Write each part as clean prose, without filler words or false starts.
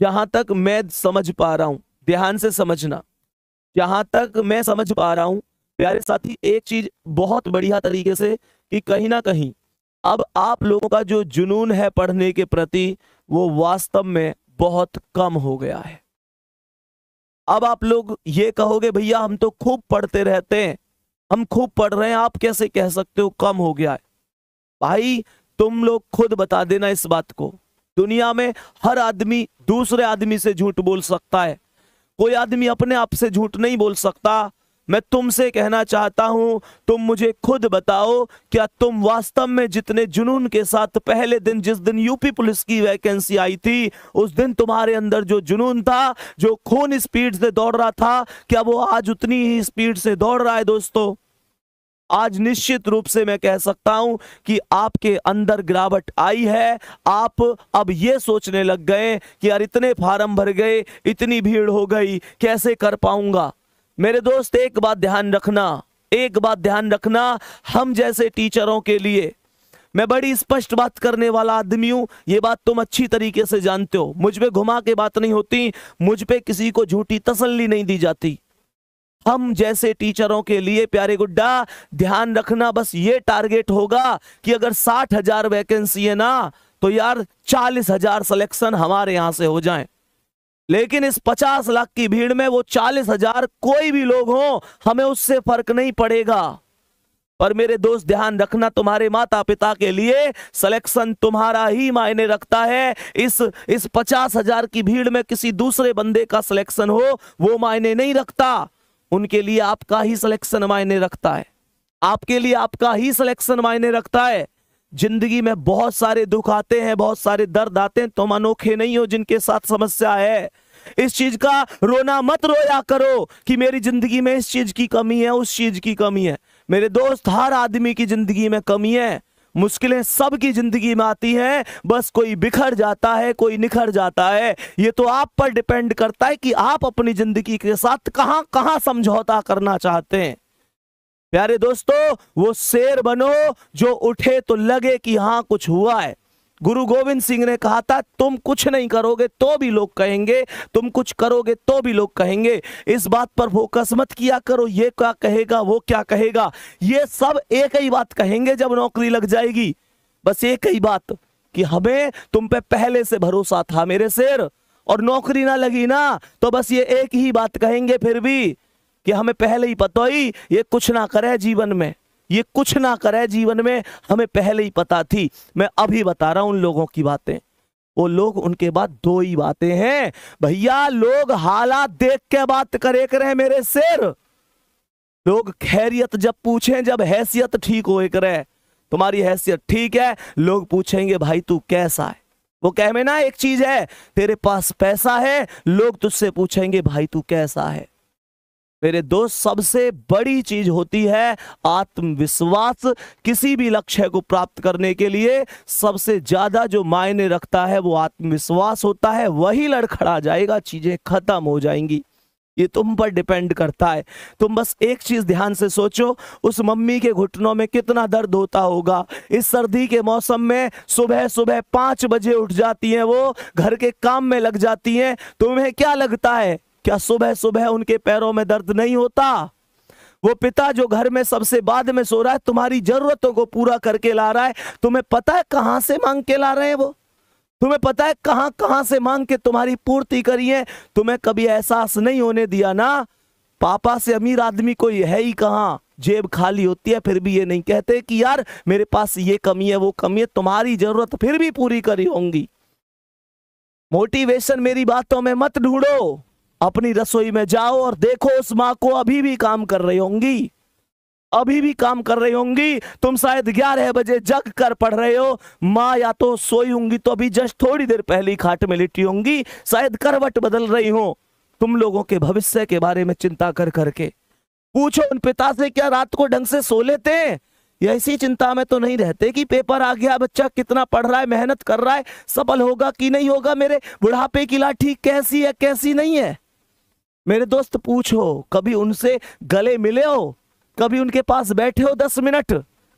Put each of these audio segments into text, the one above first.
जहां तक मैं समझ पा रहा हूं, ध्यान से समझना, जहां तक मैं समझ पा रहा हूं प्यारे साथी, एक चीज बहुत बढ़िया तरीके से कि कहीं ना कहीं अब आप लोगों का जो जुनून है पढ़ने के प्रति वो वास्तव में बहुत कम हो गया है। अब आप लोग ये कहोगे भैया हम तो खूब पढ़ते रहते हैं, हम खूब पढ़ रहे हैं, आप कैसे कह सकते हो कम हो गया है? भाई तुम लोग खुद बता देना इस बात को। दुनिया में हर आदमी दूसरे आदमी से झूठ बोल सकता है, कोई आदमी अपने आप से झूठ नहीं बोल सकता। मैं तुमसे कहना चाहता हूं, तुम मुझे खुद बताओ, क्या तुम वास्तव में जितने जुनून के साथ पहले दिन जिस दिन यूपी पुलिस की वैकेंसी आई थी, उस दिन तुम्हारे अंदर जो जुनून था, जो खून स्पीड से दौड़ रहा था, क्या वो आज उतनी ही स्पीड से दौड़ रहा है? दोस्तों, आज निश्चित रूप से मैं कह सकता हूं कि आपके अंदर गिरावट आई है। आप अब ये सोचने लग गए कि यार इतने फार्म भर गए, इतनी भीड़ हो गई, कैसे कर पाऊंगा? मेरे दोस्त एक बात ध्यान रखना, एक बात ध्यान रखना, हम जैसे टीचरों के लिए मैं बड़ी स्पष्ट बात करने वाला आदमी हूं, ये बात तुम अच्छी तरीके से जानते हो। मुझ पे घुमा के बात नहीं होती, मुझ पे किसी को झूठी तसल्ली नहीं दी जाती। हम जैसे टीचरों के लिए प्यारे गुड्डा ध्यान रखना, बस ये टारगेट होगा कि अगर 60,000 वैकेंसी है ना, तो यार 40,000 सिलेक्शन हमारे यहां से हो जाएं। लेकिन इस 50 लाख की भीड़ में वो 40,000 कोई भी लोग हो, हमें उससे फर्क नहीं पड़ेगा। पर मेरे दोस्त ध्यान रखना, तुम्हारे माता पिता के लिए सिलेक्शन तुम्हारा ही मायने रखता है। इस 50,000 की भीड़ में किसी दूसरे बंदे का सिलेक्शन हो वो मायने नहीं रखता, उनके लिए आपका ही सिलेक्शन मायने रखता है, आपके लिए आपका ही सिलेक्शन मायने रखता है। जिंदगी में बहुत सारे दुख आते हैं, बहुत सारे दर्द आते हैं, तुम अनोखे नहीं हो जिनके साथ समस्या है। इस चीज का रोना मत रोया करो कि मेरी जिंदगी में इस चीज की कमी है, उस चीज की कमी है। मेरे दोस्त, हर आदमी की जिंदगी में कमी है, मुश्किलें सबकी जिंदगी में आती हैं, बस कोई बिखर जाता है, कोई निखर जाता है। ये तो आप पर डिपेंड करता है कि आप अपनी जिंदगी के साथ कहां कहां समझौता करना चाहते हैं। प्यारे दोस्तों, वो शेर बनो जो उठे तो लगे कि हां कुछ हुआ है। गुरु गोविंद सिंह ने कहा था, तुम कुछ नहीं करोगे तो भी लोग कहेंगे, तुम कुछ करोगे तो भी लोग कहेंगे। इस बात पर फोकस मत किया करो, ये क्या कहेगा, वो क्या कहेगा। ये सब एक ही बात कहेंगे जब नौकरी लग जाएगी, बस एक ही बात कि हमें तुम पे पहले से भरोसा था मेरे शेर, और नौकरी ना लगी ना तो बस ये एक ही बात कहेंगे फिर भी कि हमें पहले ही पता ही ये कुछ ना करे जीवन में, ये कुछ ना करे जीवन में, हमें पहले ही पता थी। मैं अभी बता रहा हूं उन लोगों की बातें, वो लोग, उनके बाद दो ही बातें हैं भैया, लोग हालात देख के बात करे करे मेरे शेर। लोग खैरियत जब पूछें, जब हैसियत ठीक हो करे, तुम्हारी हैसियत ठीक है, लोग पूछेंगे भाई तू कैसा है। वो कह में ना एक चीज है, तेरे पास पैसा है, लोग तुझसे पूछेंगे भाई तू कैसा है। मेरे दोस्त, सबसे बड़ी चीज होती है आत्मविश्वास। किसी भी लक्ष्य को प्राप्त करने के लिए सबसे ज्यादा जो मायने रखता है वो आत्मविश्वास होता है। वही लड़खड़ा जाएगा, चीजें खत्म हो जाएंगी। ये तुम पर डिपेंड करता है। तुम बस एक चीज ध्यान से सोचो, उस मम्मी के घुटनों में कितना दर्द होता होगा। इस सर्दी के मौसम में सुबह सुबह 5 बजे उठ जाती हैं, वो घर के काम में लग जाती हैं। तुम्हें क्या लगता है, क्या सुबह सुबह उनके पैरों में दर्द नहीं होता? वो पिता जो घर में सबसे बाद में सो रहा है, तुम्हारी जरूरतों को पूरा करके ला रहा है, तुम्हें पता है कहां से मांग के ला रहे हैं वो? तुम्हें पता है कहां कहां से मांग के तुम्हारी पूर्ति करी है? तुम्हें कभी एहसास नहीं होने दिया ना, पापा से अमीर आदमी कोई है ही कहां, जेब खाली होती है फिर भी ये नहीं कहते कि यार मेरे पास ये कमी है, वो कमी है। तुम्हारी जरूरत फिर भी पूरी करी होंगी। मोटिवेशन मेरी बातों में मत ढूंढो, अपनी रसोई में जाओ और देखो उस माँ को अभी भी काम कर रही होंगी, अभी भी काम कर रही होंगी। तुम शायद 11 बजे जग कर पढ़ रहे हो, माँ या तो सोई होंगी तो अभी जस्ट थोड़ी देर पहले ही खाट में लेटी होंगी, शायद करवट बदल रही हो तुम लोगों के भविष्य के बारे में चिंता कर करके। पूछो उन पिता से, क्या रात को ढंग से सो लेते हैं? या इसी चिंता में तो नहीं रहते कि पेपर आ गया, बच्चा कितना पढ़ रहा है, मेहनत कर रहा है, सफल होगा कि नहीं होगा, मेरे बुढ़ापे की लाठी कैसी है कैसी नहीं है। मेरे दोस्त पूछो, कभी उनसे गले मिले हो, कभी उनके पास बैठे हो 10 मिनट,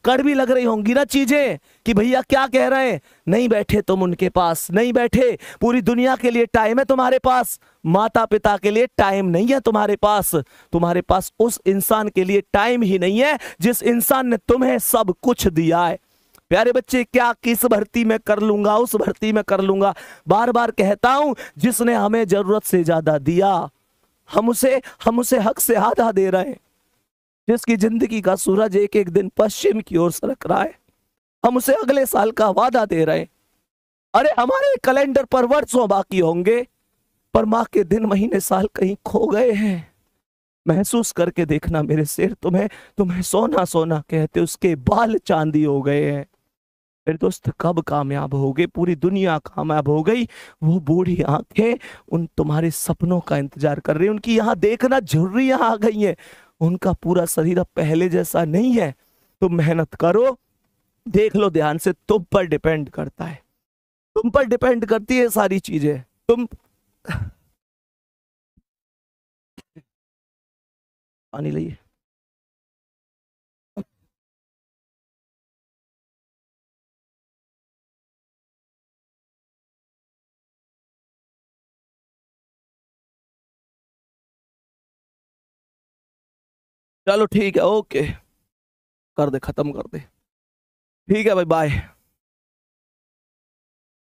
कड़वी लग रही होंगी ना चीजें कि भैया क्या कह रहे हैं, नहीं बैठे तुम उनके पास, नहीं बैठे, पूरी दुनिया के लिए टाइम है तुम्हारे पास, माता पिता के लिए टाइम नहीं है तुम्हारे पास उस इंसान के लिए टाइम ही नहीं है जिस इंसान ने तुम्हें सब कुछ दिया है। प्यारे बच्चे, क्या किस भर्ती में कर लूंगा, उस भर्ती में कर लूंगा, बार बार कहता हूं जिसने हमें जरूरत से ज्यादा दिया, हम उसे हक से आधा दे रहे हैं। जिसकी जिंदगी का सूरज एक एक दिन पश्चिम की ओर सरक रहा है, हम उसे अगले साल का वादा दे रहे हैं। अरे हमारे कैलेंडर पर वर्षों बाकी होंगे, पर माँ के दिन महीने साल कहीं खो गए हैं। महसूस करके देखना मेरे शेर, तुम्हें सोना सोना कहते उसके बाल चांदी हो गए हैं। मेरे दोस्त कब कामयाब होगे, पूरी दुनिया कामयाब हो गई, वो बूढ़ी आंखें उन तुम्हारे सपनों का इंतजार कर रही हैं, उनकी यहाँ देखना झुर्रियां आ गई हैं, उनका पूरा शरीर अब पहले जैसा नहीं है। तुम मेहनत करो, देख लो ध्यान से, तुम पर डिपेंड करता है, तुम पर डिपेंड करती है सारी चीजें। तुम पानी लाइए। चलो ठीक है, ओके, कर दे, खत्म कर दे। ठीक है भाई, बाय।